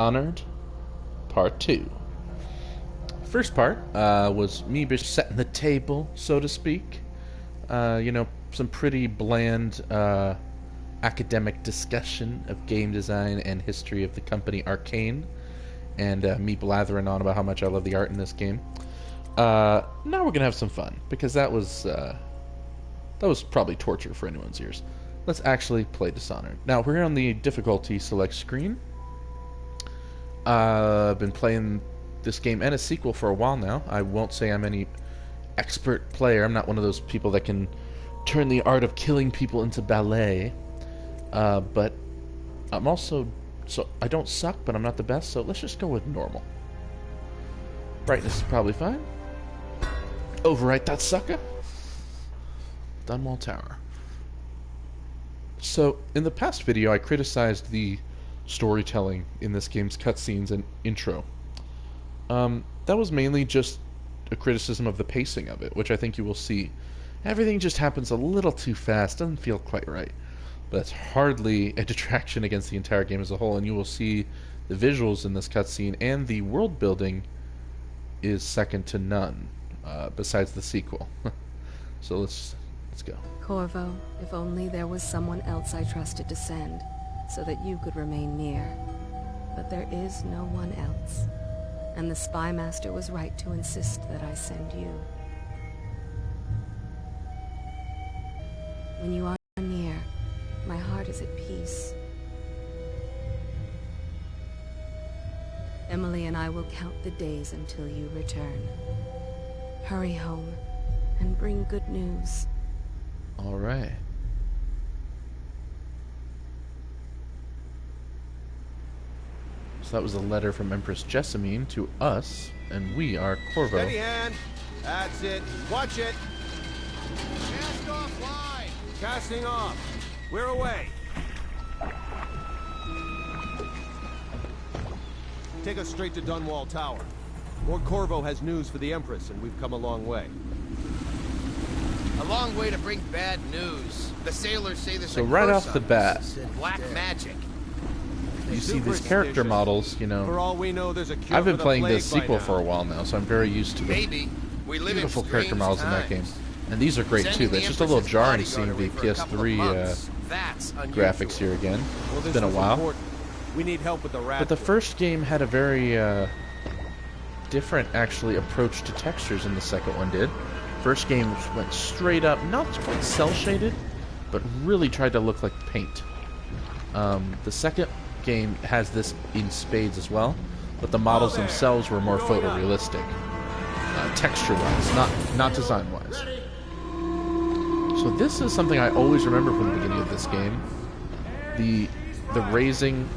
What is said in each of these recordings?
Dishonored Part 2. First part was me just setting the table, so to speak. Some pretty bland academic discussion of game design and history of the company Arcane, and me blathering on about how much I love the art in this game. Now we're gonna have some fun because that was probably torture for anyone's ears. Let's actually play Dishonored. Now we're on the difficulty select screen. I've been playing this game and a sequel for a while now. I won't say I'm any expert player. I'm not one of those people that can turn the art of killing people into ballet. But I'm also... So I don't suck, but I'm not the best, so let's just go with normal. Brightness is probably fine. Overwrite that sucker. Dunwall Tower. So, in the past video, I criticized the storytelling in this game's cutscenes and intro. That was mainly just a criticism of the pacing of it, which I think you will see. Everything just happens a little too fast, doesn't feel quite right. But that's hardly a detraction against the entire game as a whole, and you will see the visuals in this cutscene and the world building is second to none, besides the sequel. So let's go. Corvo, if only there was someone else I trusted to send, so that you could remain near. But there is no one else, and the Spy Master was right to insist that I send you. When you are near, my heart is at peace. Emily and I will count the days until you return. Hurry home, and bring good news. All right. So that was a letter from Empress Jessamine to us, and we are Corvo. Steady hand. That's it. Watch it. Cast off line. Casting off. We're away. Take us straight to Dunwall Tower. Lord Corvo has news for the Empress, and we've come a long way. A long way to bring bad news. The sailors say there's So a right curse off the on bat, us. Black magic. you see these character models, For all we know, there's a cure I've been for the playing plague this by sequel now. for a while now, so I'm very used to the Maybe. We live beautiful in character strange models in that game. times. And these are great too, Sending but it's the just a little Empress's jarring bodyguard seeing the away for a couple of PS3 months. That's unusual. graphics here again. Well, It's this been a was while. important. We need help with the rat. But the first game had a very different, actually, approach to textures than the second one did. First game went straight up, not quite cel-shaded, but really tried to look like paint. The second game has this in spades as well, but the models themselves were more photorealistic, texture-wise, not design-wise. So this is something I always remember from the beginning of this game. The raising,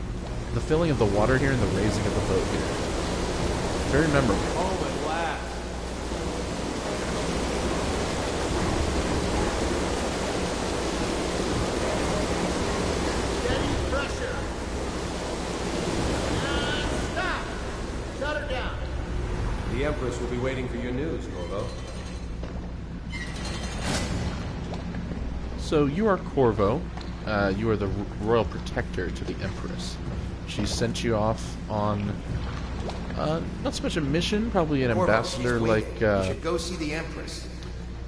the filling of the water here and the raising of the boat here. Very memorable. Oh, at last. Steady pressure. And stop. Shut her down. The Empress will be waiting for your news, Corvo. So you are Corvo. You are the royal protector to the Empress. She sent you off on not so much a mission, probably an Corvo, ambassador she's like waiting. You should go see the Empress.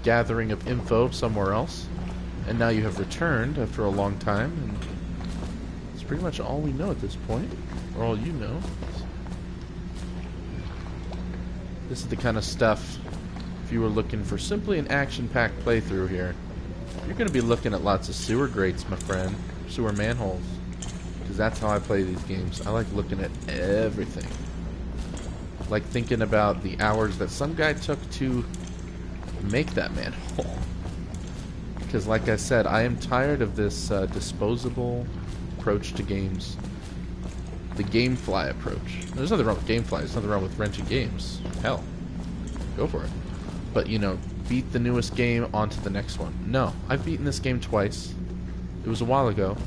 gathering of info somewhere else. And now you have returned after a long time, and it's pretty much all we know at this point, or all you know. This is the kind of stuff, if you were looking for simply an action-packed playthrough here, you're going to be looking at lots of sewer grates, my friend. Sewer manholes. Because that's how I play these games. I like looking at everything. Like thinking about the hours that some guy took to make that manhole. Because like I said, I am tired of this disposable approach to games. The Gamefly approach. There's nothing wrong with Gamefly. There's nothing wrong with renting games. Hell, go for it. But, you know, beat the newest game onto the next one. No, I've beaten this game twice. It was a while ago.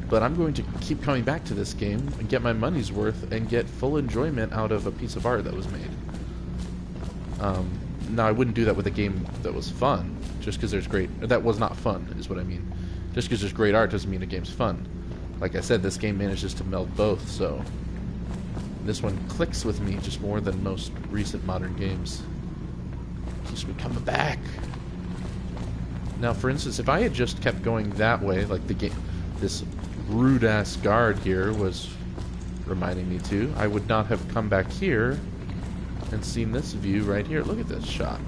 But I'm going to keep coming back to this game and get my money's worth and get full enjoyment out of a piece of art that was made. Now, I wouldn't do that with a game that was fun, just because there's great... That was not fun, is what I mean. Just because there's great art doesn't mean a game's fun. Like I said, this game manages to meld both, so This one clicks with me just more than most recent modern games. Keeps me coming back. Now, for instance, if I had just kept going that way, like the game, this rude-ass guard here was reminding me to, I would not have come back here and seen this view right here. Look at this shot.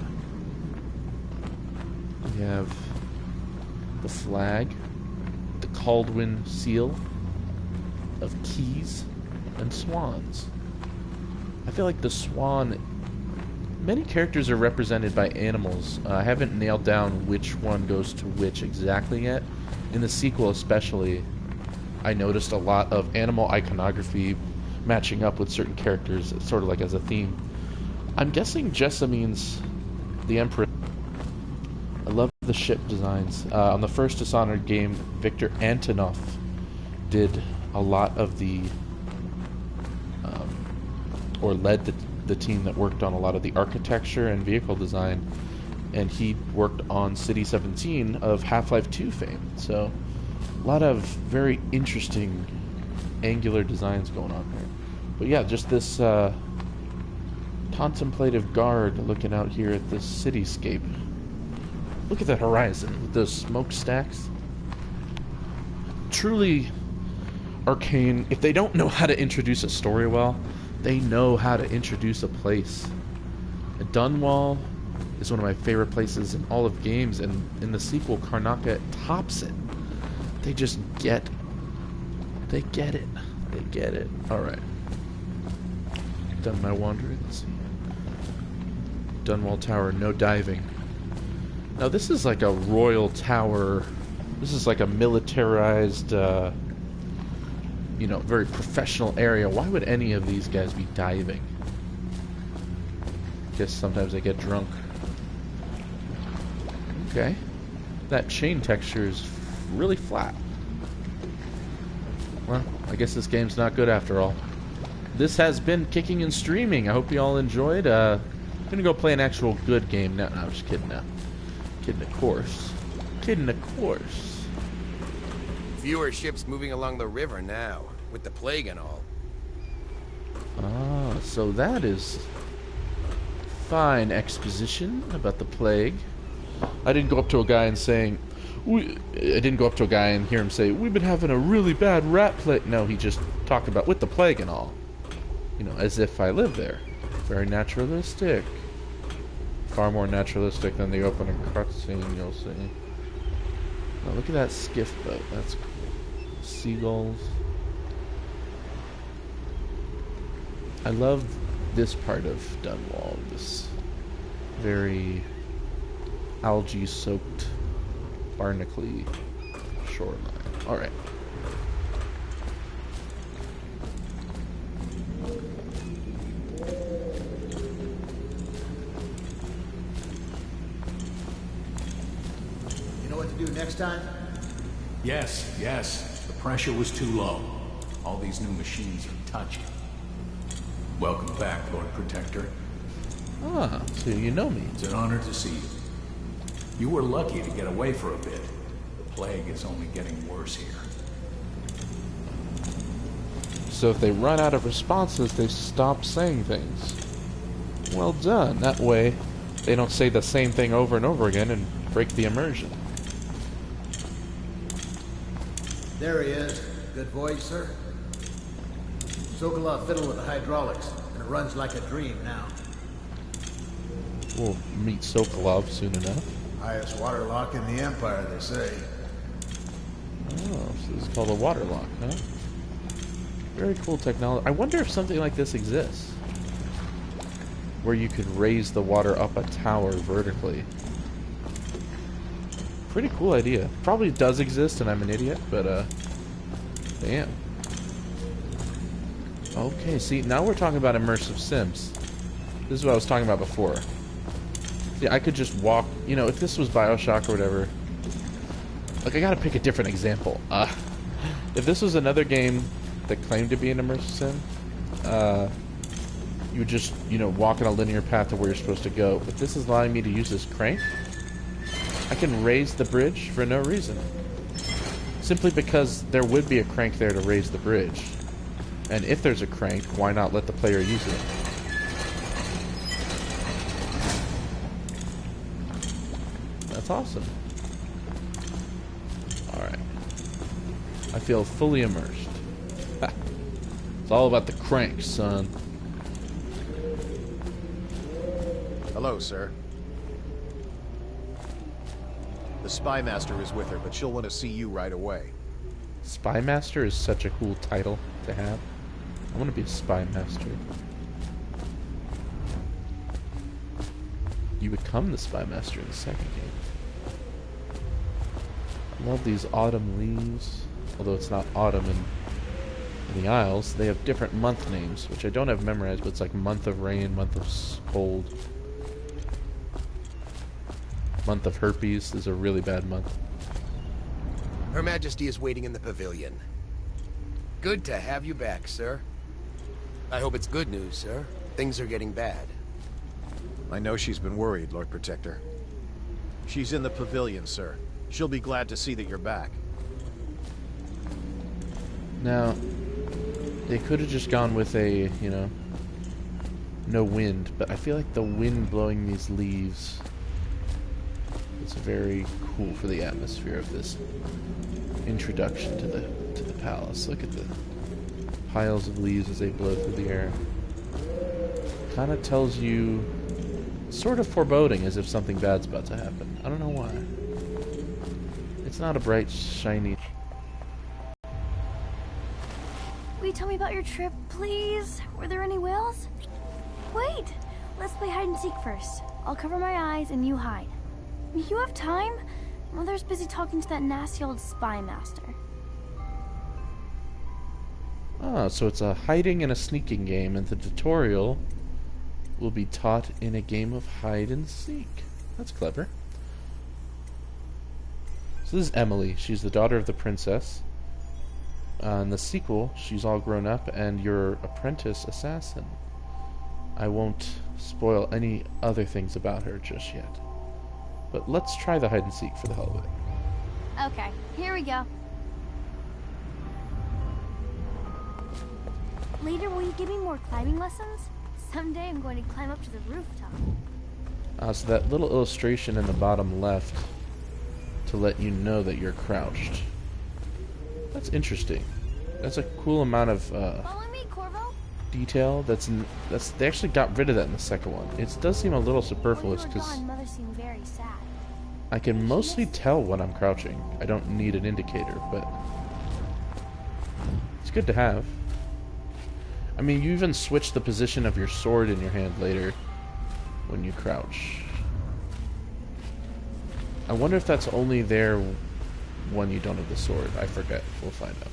We have the flag, the Caldwin seal of keys and swans. I feel like the swan, many characters are represented by animals. I haven't nailed down which one goes to which exactly yet. In the sequel especially, I noticed a lot of animal iconography matching up with certain characters, sort of like as a theme. I'm guessing Jessamine's the empress. I love the ship designs. On the first Dishonored game, Victor Antonov did a lot of the, or led the team that worked on a lot of the architecture and vehicle design, and he worked on City 17 of Half-Life 2 fame. So, a lot of very interesting angular designs going on here. But yeah, just this contemplative guard looking out here at this cityscape. Look at that horizon with those smokestacks. Truly arcane. If they don't know how to introduce a story well, they know how to introduce a place. Dunwall is one of my favorite places in all of games, and in the sequel, Karnaca tops it. They just get it. They get it. They get it. Alright. Done my wandering. Let's see. Dunwall Tower, no diving. Now this is like a royal tower. This is like a militarized, you know, very professional area. Why would any of these guys be diving? Guess sometimes they get drunk. Okay. That chain texture is really flat. Well, I guess this game's not good after all. This has been Kicking and Streaming. I hope you all enjoyed. I'm gonna go play an actual good game now. No, I'm just kidding now. Kidding, of course. Kidding, of course. Fewer ships moving along the river now, with the plague and all. Ah, so that is fine exposition about the plague. I didn't go up to a guy and saying, I didn't go up to a guy and hear him say, we've been having a really bad rat plague. No, he just talked about with the plague and all. You know, as if I lived there. Very naturalistic. Far more naturalistic than the opening cutscene, you'll see. Oh, look at that skiff boat. That's cool. Seagulls. I love this part of Dunwall. This very algae-soaked, barnacly shoreline. Alright. You know what to do next time? Yes, yes. The pressure was too low. All these new machines are touchy. Welcome back, Lord Protector. Ah, so you know me. It's an honor to see you. You were lucky to get away for a bit. The plague is only getting worse here. So if they run out of responses, they stop saying things. Well done. That way, they don't say the same thing over and over again and break the immersion. There he is. Good voyage, sir. Sokolov fiddled with the hydraulics, and it runs like a dream now. We'll meet Sokolov soon enough. Highest water lock in the Empire, they say. Oh, so this is called a water lock, huh? Very cool technology. I wonder if something like this exists. Where you could raise the water up a tower vertically. Pretty cool idea. Probably does exist and I'm an idiot, but damn. Okay, see, now we're talking about immersive sims. This is what I was talking about before. See, I could just walk, you know, if this was BioShock or whatever. Like, I gotta pick a different example. If this was another game that claimed to be an immersive sim, you would just, you know, walk in a linear path to where you're supposed to go. But this is allowing me to use this crank. I can raise the bridge for no reason. Simply because there would be a crank there to raise the bridge. And if there's a crank, why not let the player use it? That's awesome. Alright. I feel fully immersed. Ha. It's all about the crank, son. Hello, sir. The Spy Master is with her, but she'll want to see you right away. Spy Master is such a cool title to have. I want to be a Spy Master. You become the Spy Master in the second game. I love these autumn leaves. Although it's not autumn in the Isles. They have different month names, which I don't have memorized, but it's like month of rain, month of cold. Month of herpes is a really bad month. Her Majesty is waiting in the pavilion. Good to have you back, sir. I hope it's good news, sir. Things are getting bad. I know she's been worried, Lord Protector. She's in the pavilion, sir. She'll be glad to see that you're back. Now, they could have just gone with a, you know, no wind, but I feel like the wind blowing these leaves is very cool for the atmosphere of this introduction to the palace. Look at the piles of leaves as they blow through the air. Kind of tells you, sort of foreboding, as if something bad's about to happen. I don't know why. It's not a bright, shiny... Will you tell me about your trip, please? Were there any whales? Wait! Let's play hide and seek first. I'll cover my eyes and you hide. You have time? Mother's busy talking to that nasty old spy master. Ah, so it's a hiding and a sneaking game, and the tutorial will be taught in a game of hide and seek. That's clever. So this is Emily. She's the daughter of the princess. In the sequel, she's all grown up and your apprentice assassin. I won't spoil any other things about her just yet. But let's try the hide and seek for the hell of it. Okay, here we go. Later, will you give me more climbing lessons? Someday I'm going to climb up to the rooftop. So that little illustration in the bottom left to let you know that you're crouched. That's interesting. That's a cool amount of Follow me, Corvo. detail. They actually got rid of that in the second one. It does seem a little superfluous because Mother seemed very sad. I can mostly tell when I'm crouching. I don't need an indicator, but it's good to have. I mean, you even switch the position of your sword in your hand later when you crouch. I wonder if that's only there when you don't have the sword. I forget. We'll find out.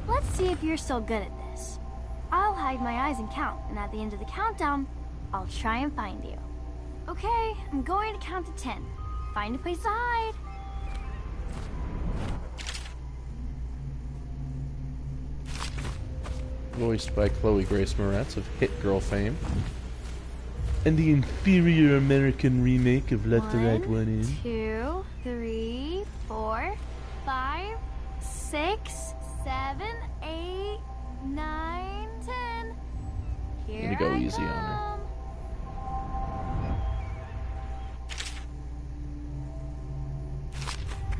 Let's see if you're still good at this. I'll hide my eyes and count, and at the end of the countdown, I'll try and find you. Okay, I'm going to count to 10. Find a place to hide. Voiced by Chloe Grace Moretz of Hit Girl fame. And the inferior American remake of Let the Right One In. 2, 3, 4, 5, 6, 7, 8, 9, 10. Here Gonna go I easy come. on her.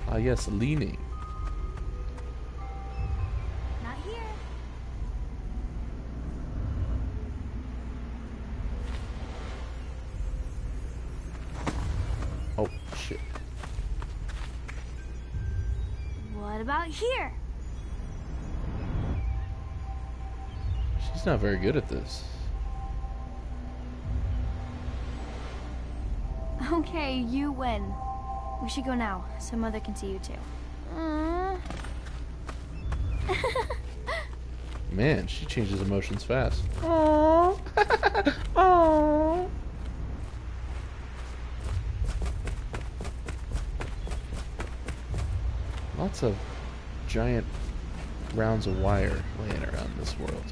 Ah yes, leaning. Not here. Oh shit. What about here? She's not very good at this. Okay, you win. We should go now, so Mother can see you too. Man, she changes emotions fast. Aww. Aww. Lots of giant rounds of wire laying around this world.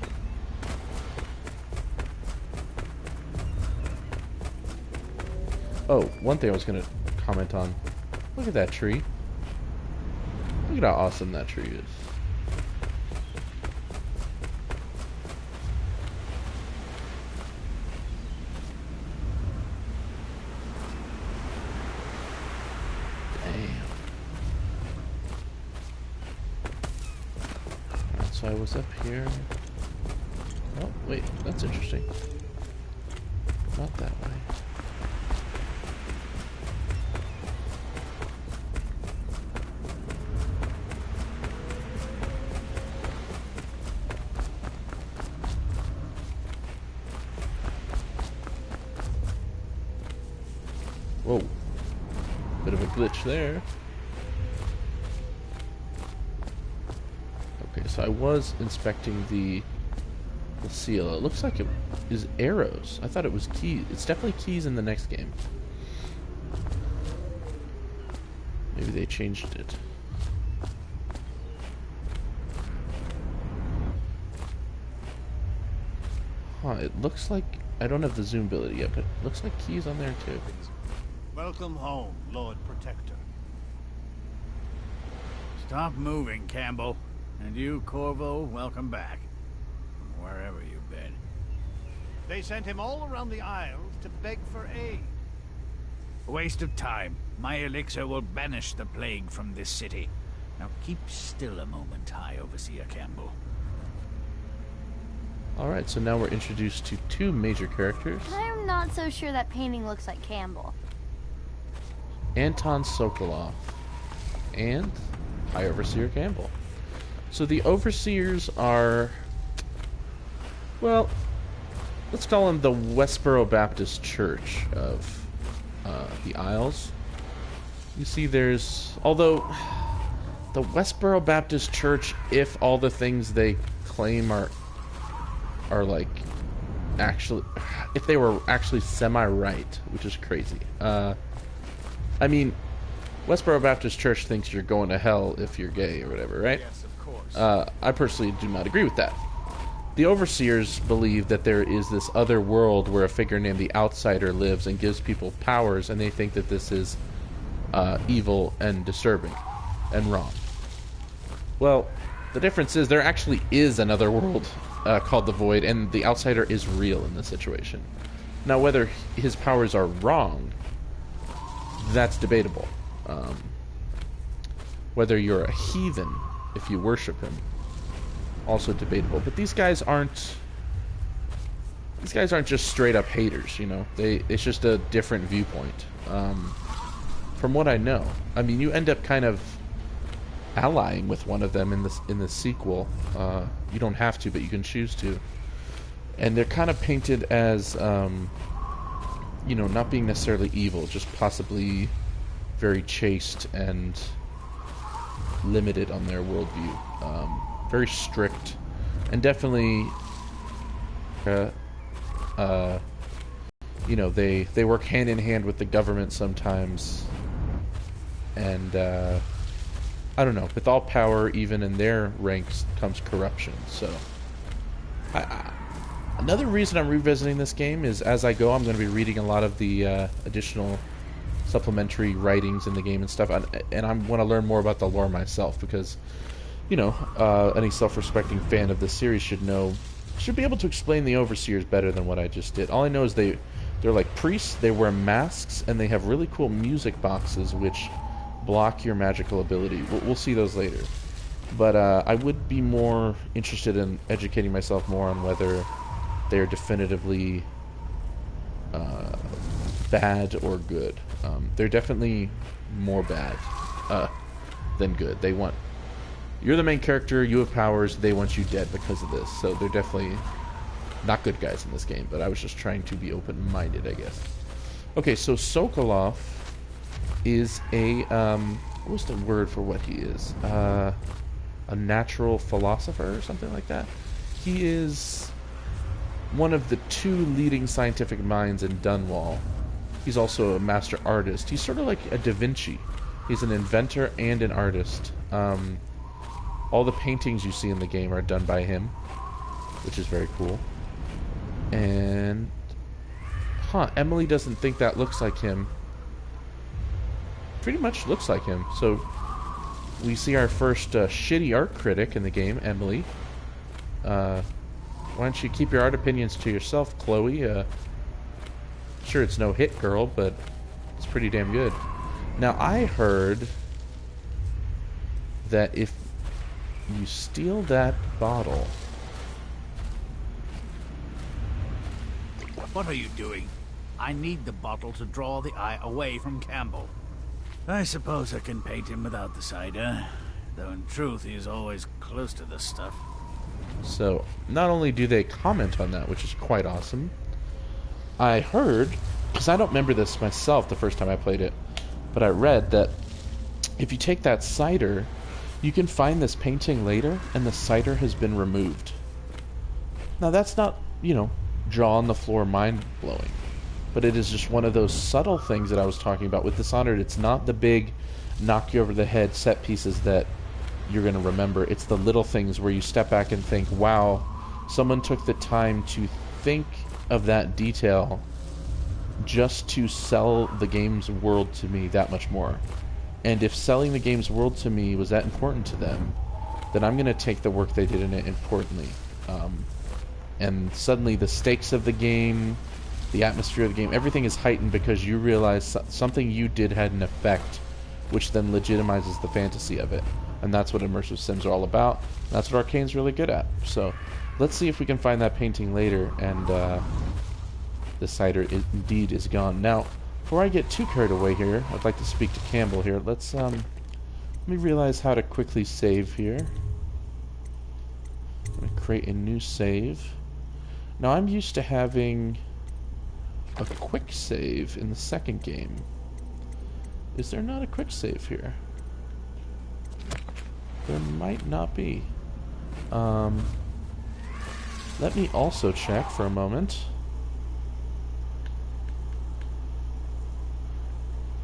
Oh, one thing I was going to comment on. Look at that tree. Look at how awesome that tree is. So I was up here. Oh, wait, that's interesting. Not that way. Whoa. Bit of a glitch there. Okay, so I was inspecting the seal. It looks like it is arrows. I thought it was keys. It's definitely keys in the next game. Maybe they changed it. Huh, it looks like... I don't have the zoom ability yet, but it looks like keys on there too. Welcome home, Lord Protector. Stop moving, Campbell. And you, Corvo, welcome back. From wherever you've been. They sent him all around the Isles to beg for aid. A waste of time. My elixir will banish the plague from this city. Now keep still a moment, High Overseer Campbell. Alright, so now we're introduced to two major characters. I'm not so sure that painting looks like Campbell. Anton Sokolov and High Overseer Campbell. So the Overseers are, well, let's call them the Westboro Baptist Church of the Isles. You see there's, although the Westboro Baptist Church, if all the things they claim are like actually, if they were actually semi-right, which is crazy. I mean, Westboro Baptist Church thinks you're going to hell if you're gay or whatever, right? Yes, of course. I personally do not agree with that. The Overseers believe that there is this other world where a figure named the Outsider lives and gives people powers, and they think that this is evil and disturbing and wrong. Well, the difference is there actually is another world called the Void, and the Outsider is real in this situation. Now, whether his powers are wrong, that's debatable. Whether you're a heathen if you worship him, also debatable. But these guys aren't just straight up haters, you know. It's just a different viewpoint. From what I know, I mean, you end up kind of allying with one of them in the sequel. You don't have to, but you can choose to. And they're kind of painted as you know, not being necessarily evil, just possibly very chaste and limited on their worldview. Very strict, and definitely, you know, they work hand in hand with the government sometimes, and I don't know. With all power, even in their ranks, comes corruption. So, another reason I'm revisiting this game is as I go, I'm going to be reading a lot of the additional supplementary writings in the game and stuff, and I want to learn more about the lore myself, because, you know, any self-respecting fan of this series should be able to explain the Overseers better than what I just did. All I know is they're like priests, they wear masks, and they have really cool music boxes which block your magical ability. We'll see those later. But I would be more interested in educating myself more on whether they're definitively bad or good. They're definitely more bad than good. You're the main character, you have powers, they want you dead because of this. So they're definitely not good guys in this game, but I was just trying to be open-minded, I guess. Okay, so Sokolov is a, what's the word for what he is? A natural philosopher or something like that? He is one of the two leading scientific minds in Dunwall. He's also a master artist. He's sort of like a Da Vinci. He's an inventor and an artist. All the paintings you see in the game are done by him, which is very cool. And, Emily doesn't think that looks like him. pretty much looks like him. So we see our first shitty art critic in the game, Emily. Why don't you keep your art opinions to yourself, Chloe? Sure, it's no hit girl, but it's pretty damn good. Now, I heard that if you steal that bottle... What are you doing? I need the bottle to draw the eye away from Campbell. I suppose I can paint him without the cider, though in truth he is always close to this stuff. So, not only do they comment on that, which is quite awesome, I heard, because I don't remember this myself the first time I played it, but I read that if you take that cider, you can find this painting later, and the cider has been removed. Now, that's not, you know, jaw on the floor mind-blowing, but it is just one of those subtle things that I was talking about. With Dishonored, it's not the big knock you over the head set pieces that you're going to remember. It's the little things where you step back and think, wow, someone took the time to think of that detail just to sell the game's world to me that much more. And if selling the game's world to me was that important to them, then I'm going to take the work they did in it importantly. And suddenly the stakes of the game, the atmosphere of the game, everything is heightened because you realize something you did had an effect, which then legitimizes the fantasy of it. And that's what immersive sims are all about. That's what Arcane's really good at. So let's see if we can find that painting later, and the cider indeed is gone. Now, before I get too carried away here, I'd like to speak to Campbell here. Let's let me realize how to quickly save here. I'm going to create a new save. Now, I'm used to having a quick save in the second game. Is there not a quick save here? There might not be. Let me also check for a moment.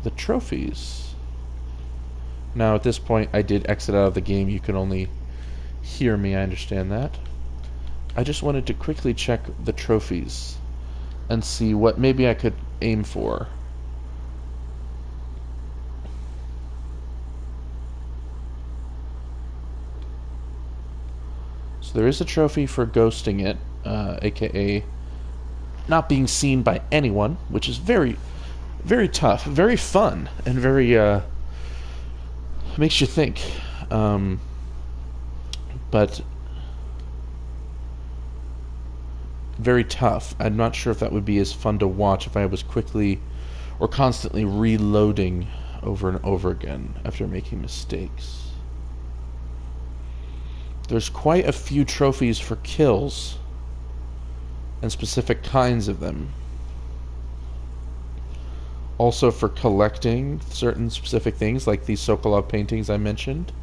The trophies. Now, at this point, I did exit out of the game. You can only hear me. I understand that. I just wanted to quickly check the trophies and see what maybe I could aim for. So there is a trophy for ghosting it, aka not being seen by anyone, which is very, very tough, very fun, and very makes you think. But very tough. I'm not sure if that would be as fun to watch if I was quickly or constantly reloading over and over again after making mistakes. There's quite a few trophies for kills and specific kinds of them. Also for collecting certain specific things like these Sokolov paintings I mentioned.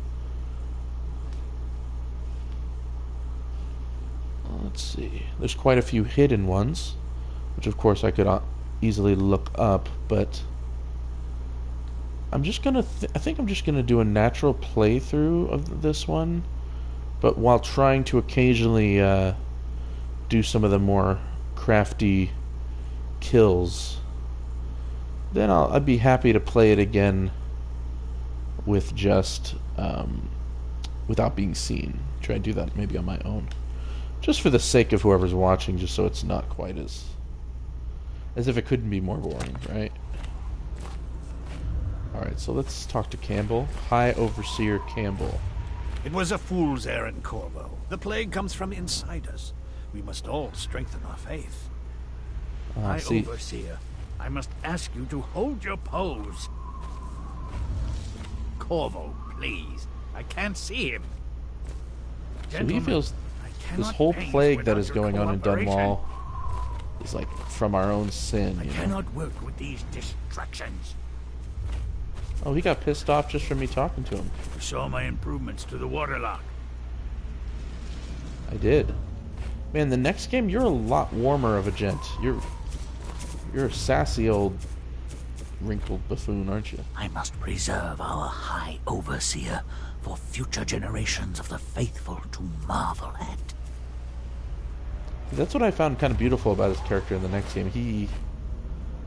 Let's see. There's quite a few hidden ones, which of course I could easily look up, but I'm just gonna I think I'm just gonna do a natural playthrough of this one, but while trying to occasionally do some of the more crafty kills. Then I'd be happy to play it again with just without being seen. Try to do that maybe on my own, just for the sake of whoever's watching, just so it's not quite as if it couldn't be more boring, right? Alright, so let's talk to Campbell. High Overseer Campbell. It was a fool's errand, Corvo. The plague comes from inside us. We must all strengthen our faith. Overseer, I must ask you to hold your pose. Corvo, please. I can't see him. So he feels this whole plague that is going on in Dunwall is like from our own sin. I cannot work with these distractions. Oh, he got pissed off just from me talking to him. You saw my improvements to the waterlock. I did. Man, the next game you're a lot warmer of a gent. You're a sassy old wrinkled buffoon, aren't you? I must preserve our High Overseer for future generations of the faithful to marvel at. That's what I found kind of beautiful about his character in the next game.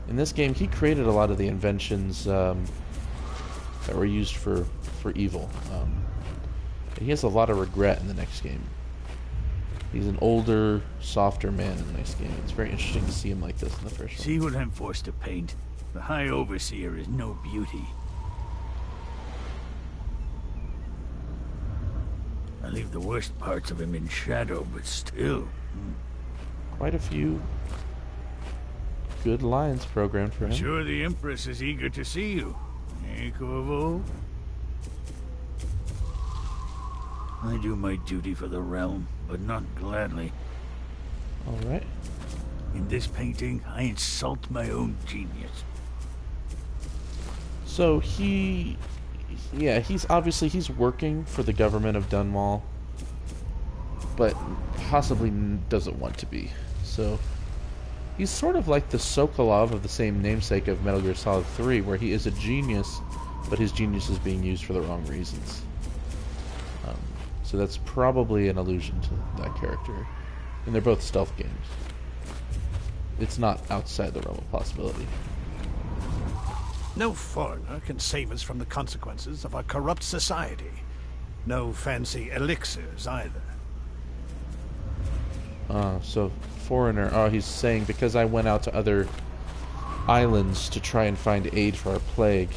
In this game, he created a lot of the inventions that were used for evil. He has a lot of regret in the next game. He's an older, softer man in the next game. It's very interesting to see him like this in the first one. See what I'm forced to paint? The High Overseer is no beauty. I leave the worst parts of him in shadow, but still. Quite a few good lines programmed for him. Sure the Empress is eager to see you. Eh, Corvo? I do my duty for the realm, but not gladly. Alright. In this painting, I insult my own genius. So he's working for the government of Dunwall, but possibly doesn't want to be. So he's sort of like the Sokolov of the same namesake of Metal Gear Solid 3, where he is a genius, but his genius is being used for the wrong reasons. So that's probably an allusion to that character. And they're both stealth games. It's not outside the realm of possibility. No foreigner can save us from the consequences of our corrupt society. No fancy elixirs either. So foreigner. Oh, he's saying because I went out to other islands to try and find aid for our plague.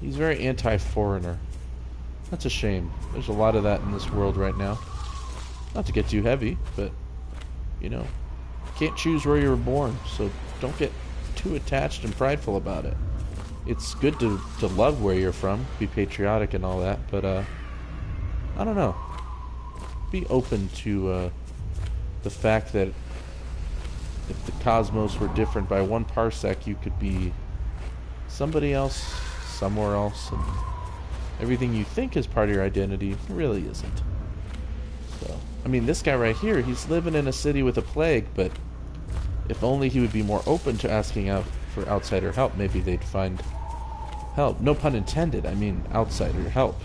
He's very anti-foreigner. That's a shame. There's a lot of that in this world right now. Not to get too heavy, but, you know, you can't choose where you were born, so don't get too attached and prideful about it. It's good to love where you're from, be patriotic and all that, but, I don't know. Be open to, the fact that if the cosmos were different by 1 parsec, you could be somebody else, somewhere else, and everything you think is part of your identity really isn't. So, I mean, this guy right here, he's living in a city with a plague, but if only he would be more open to asking out for outsider help, maybe they'd find help. No pun intended, I mean outsider help.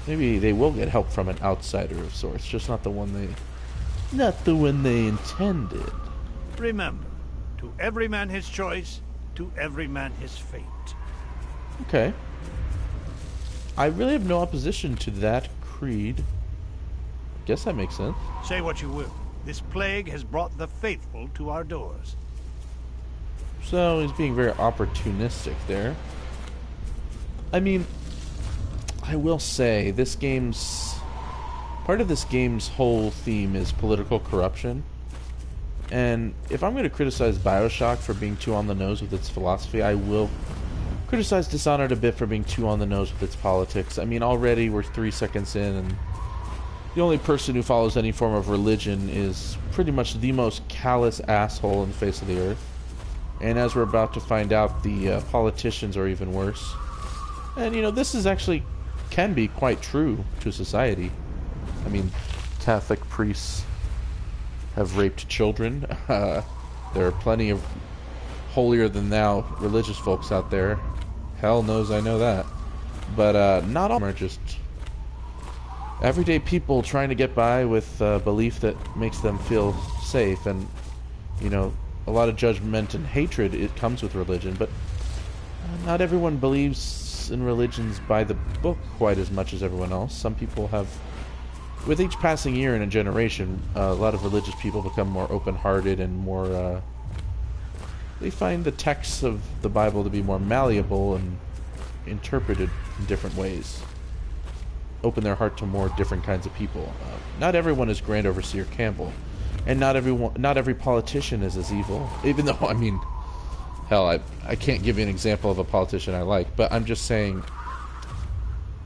Maybe they will get help from an outsider of sorts, just not the one they intended. Remember, to every man his choice, to every man his fate. Okay. I really have no opposition to that creed. Guess that makes sense. Say what you will. This plague has brought the faithful to our doors. So he's being very opportunistic there. I mean, I will say part of this game's whole theme is political corruption. And if I'm going to criticize BioShock for being too on the nose with its philosophy, I will criticize Dishonored a bit for being too on the nose with its politics. I mean, already we're 3 seconds in, and the only person who follows any form of religion is pretty much the most callous asshole in the face of the earth. And as we're about to find out, the politicians are even worse. And, you know, this is actually can be quite true to society. I mean, Catholic priests have raped children. There are plenty of holier-than-thou religious folks out there. Hell knows I know that. But not all are just everyday people trying to get by with belief that makes them feel safe. And, you know, a lot of judgment and hatred, it comes with religion. But not everyone believes in religions by the book quite as much as everyone else. Some people have... With each passing year in a generation, a lot of religious people become more open-hearted and more... they find the texts of the Bible to be more malleable and interpreted in different ways. Open their heart to more different kinds of people. Not everyone is Grand Overseer Campbell. And not every politician is as evil. Even though, I mean... Hell, I can't give you an example of a politician I like, but I'm just saying...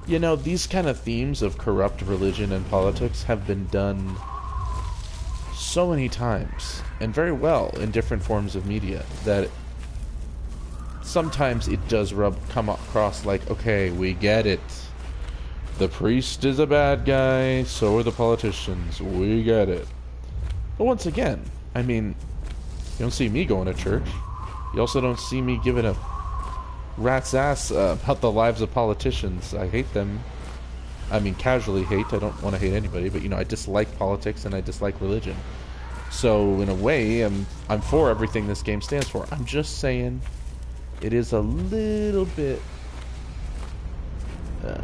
You know, these kind of themes of corrupt religion and politics have been done so many times, and very well in different forms of media, that sometimes it does come across like, okay, we get it. The priest is a bad guy, so are the politicians. We get it. But once again, I mean, you don't see me going to church. You also don't see me giving a rat's ass about the lives of politicians. I hate them. I mean, casually hate. I don't want to hate anybody, but, you know, I dislike politics and I dislike religion. So, in a way, I'm for everything this game stands for. I'm just saying it is a little bit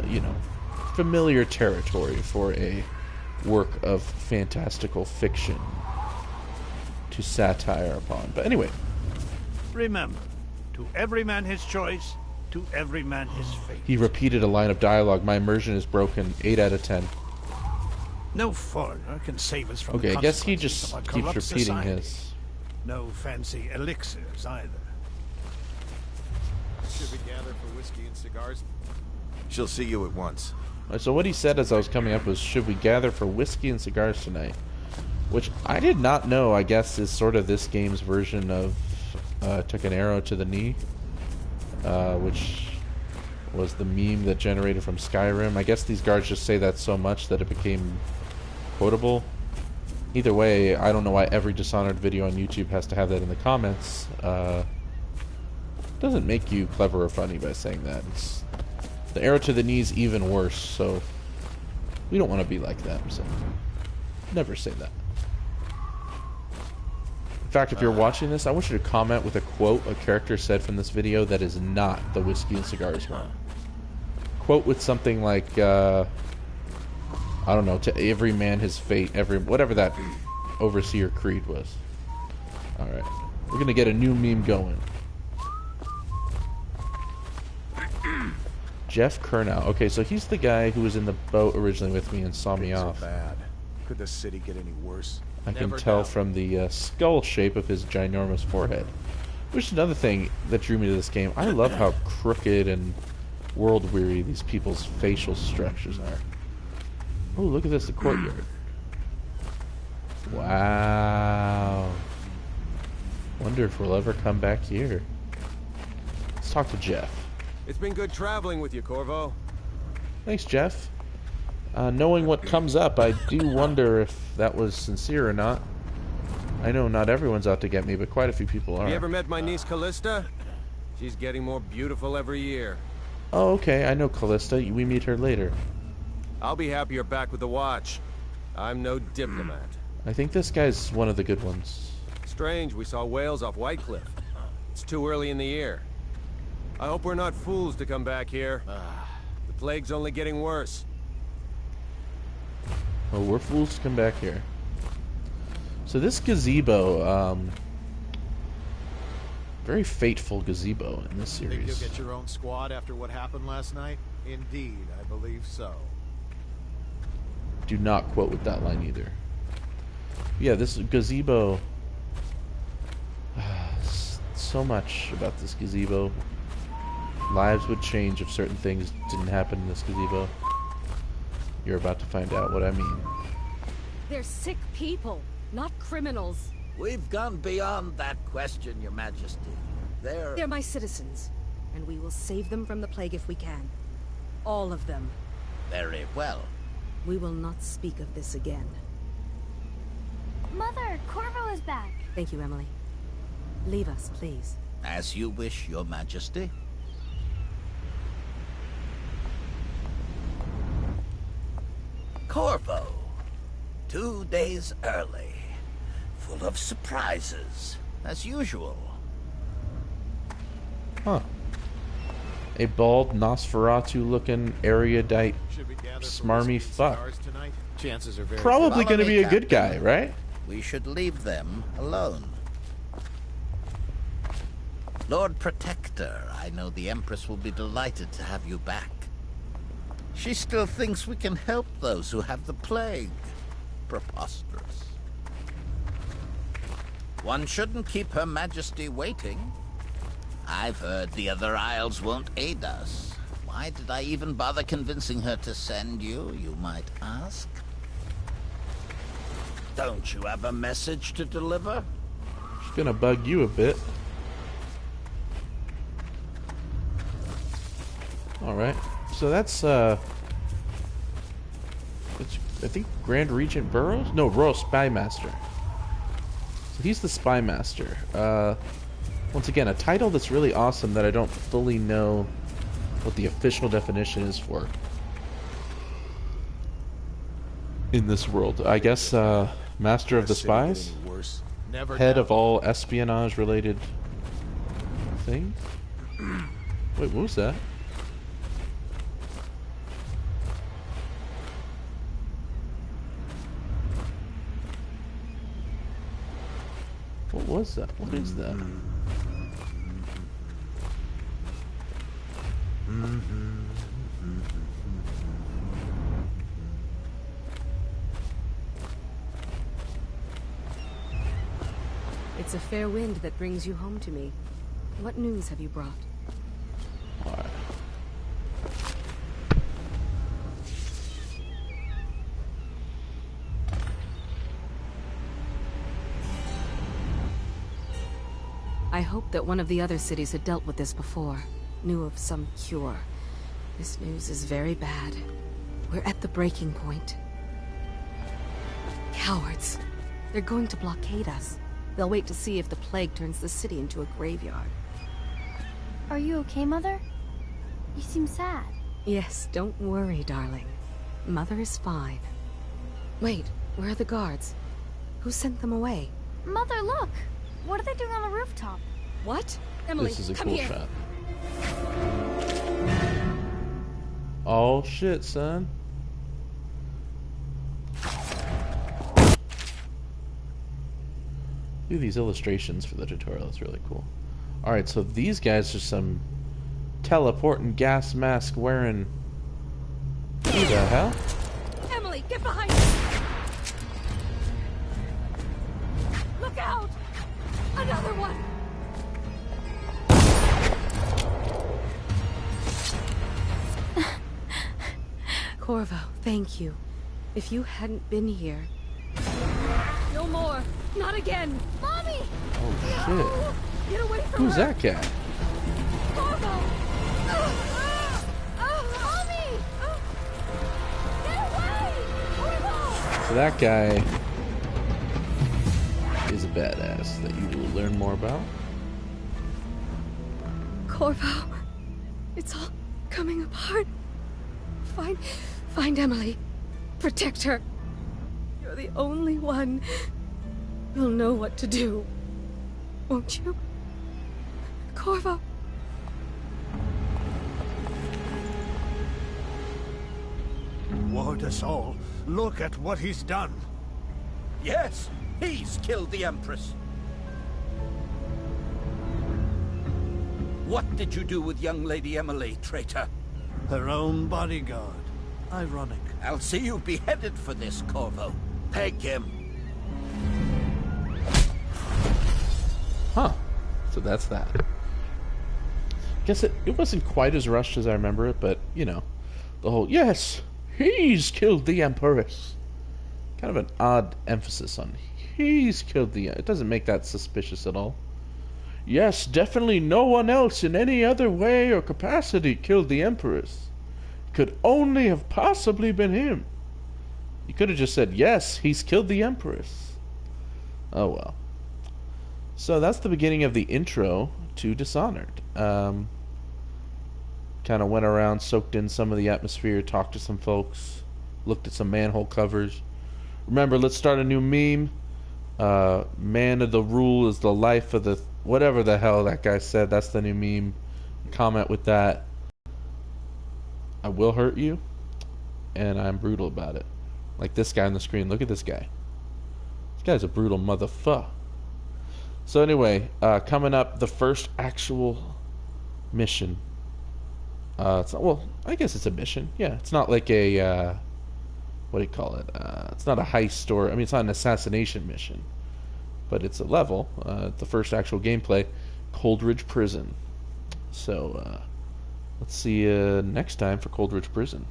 you know, familiar territory for a work of fantastical fiction to satire upon. But anyway. Remember, to every man his choice, to every man his fate. He repeated a line of dialogue. My immersion is broken. 8 out of 10. No foreigner can save us from Okay, the I guess he consequences just of our keeps corrupt repeating society. his. No fancy elixirs either. Should we gather for whiskey and cigars? She'll see you at once. So what he said as I was coming up was, should we gather for whiskey and cigars tonight? Which I did not know, I guess, is sort of this game's version of took an arrow to the knee, which was the meme that generated from Skyrim. I guess these guards just say that so much that it became quotable. Either way, I don't know why every Dishonored video on YouTube has to have that in the comments. Doesn't make you clever or funny by saying that. It's, the arrow to the knee is even worse, so we don't want to be like them, so never say that. In fact, if you're watching this, I want you to comment with a quote a character said from this video that is not the whiskey and cigars one. Quote with something like, I don't know, to every man his fate, whatever that overseer creed was. Alright, we're gonna get a new meme going. Jeff Kernow. Okay, so he's the guy who was in the boat originally with me and saw me off. Bad. Could the city get any worse? I can tell from the skull shape of his ginormous forehead. Which is another thing that drew me to this game. I love how crooked and world-weary these people's facial structures are. Oh, look at this, the courtyard. Wow. Wonder if we'll ever come back here. Let's talk to Jeff. It's been good traveling with you, Corvo. Thanks, Jeff. Knowing what comes up, I do wonder if that was sincere or not. I know not everyone's out to get me, but quite a few people are. Have you ever met my niece Callista? She's getting more beautiful every year. Oh, okay, I know Callista. We meet her later. I'll be happy you're back with the watch. I'm no diplomat. I think this guy's one of the good ones. Strange, we saw whales off White Cliff. It's too early in the year. I hope we're not fools to come back here. The plague's only getting worse. Oh, we're fools to come back here. So this gazebo, very fateful gazebo in this Think you'll series. get your own squad after what happened last night? Indeed, I believe so. Do not quote with that line either. Yeah, this gazebo. So much about this gazebo. Lives would change if certain things didn't happen in this gazebo. You're about to find out what I mean. They're sick people, not criminals. We've gone beyond that question, Your Majesty. They're my citizens, and we will save them from the plague if we can. All of them. Very well. We will not speak of this again. Mother, Corvo is back. Thank you, Emily. Leave us, please. As you wish, Your Majesty. Corvo. 2 days early. Full of surprises, as usual. Huh. A bald, Nosferatu-looking, erudite, Should we gather for smarmy whiskey and fuck. cigars tonight? Chances are very Probably Follow going to me, be a good guy, Captain. right? We should leave them alone. Lord Protector, I know the Empress will be delighted to have you back. She still thinks we can help those who have the plague. Preposterous. One shouldn't keep Her Majesty waiting. I've heard the other isles won't aid us. Why did I even bother convincing her to send you, you might ask? Don't you have a message to deliver? She's going to bug you a bit. Alright. So that's, I think Grand Regent Burroughs? No, Royal Spy Master. So he's the Spy Master. Once again, a title that's really awesome that I don't fully know what the official definition is for in this world. I guess, Master of the Spies? Worse. Never Head doubt. of all espionage-related things? Wait, what was that? What was that? What is that? It's a fair wind that brings you home to me. What news have you brought? Alright. I hoped that one of the other cities had dealt with this before. Knew of some cure. This news is very bad. We're at the breaking point. Cowards. They're going to blockade us. They'll wait to see if the plague turns the city into a graveyard. Are you okay, Mother? You seem sad. Yes, don't worry, darling. Mother is fine. Wait, where are the guards? Who sent them away? Mother, look! What are they doing on the rooftop? What? Emily, This is a come cool here. shot. Oh shit, son. Do these illustrations for the tutorial. It's really cool. Alright, so these guys are some teleporting gas mask wearing... Who the hell? Emily, get behind me! Look out! Another one! Corvo, thank you. If you hadn't been here... No more! Not again! Mommy! Oh shit. Get away from Who's her! that guy? Corvo! Mommy! Get away! Corvo! So that guy is a badass that you will learn more about. Corvo, it's all coming apart. Find Emily. Protect her. You're the only one who'll know what to do. Won't you? Corvo. Ward us all. Look at what he's done. Yes, he's killed the Empress. What did you do with young Lady Emily, traitor? Her own bodyguard. Ironic. I'll see you beheaded for this, Corvo. Peg him. Huh. So that's that. Guess it wasn't quite as rushed as I remember it, but, you know, the whole, yes, he's killed the Empress. Kind of an odd emphasis on he's killed the... It doesn't make that suspicious at all. Yes, definitely no one else in any other way or capacity killed the Empress. It could only have possibly been him. You could have just said, yes, he's killed the Empress. Oh well. So that's the beginning of the intro to Dishonored. Kind of went around, soaked in some of the atmosphere, talked to some folks, looked at some manhole covers. Remember, let's start a new meme. Man of the rule is the life of the... Whatever the hell that guy said, that's the new meme. Comment with that. I will hurt you, and I'm brutal about it. Like this guy on the screen. Look at this guy. This guy's a brutal motherfucker. So anyway, coming up, the first actual mission. It's not, well, I guess it's a mission. Yeah, it's not like a... what do you call it? It's not a heist or... I mean, it's not an assassination mission. But it's a level. The first actual gameplay. Coldridge Prison. So, let's see you next time for Coldridge Prison.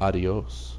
Adios.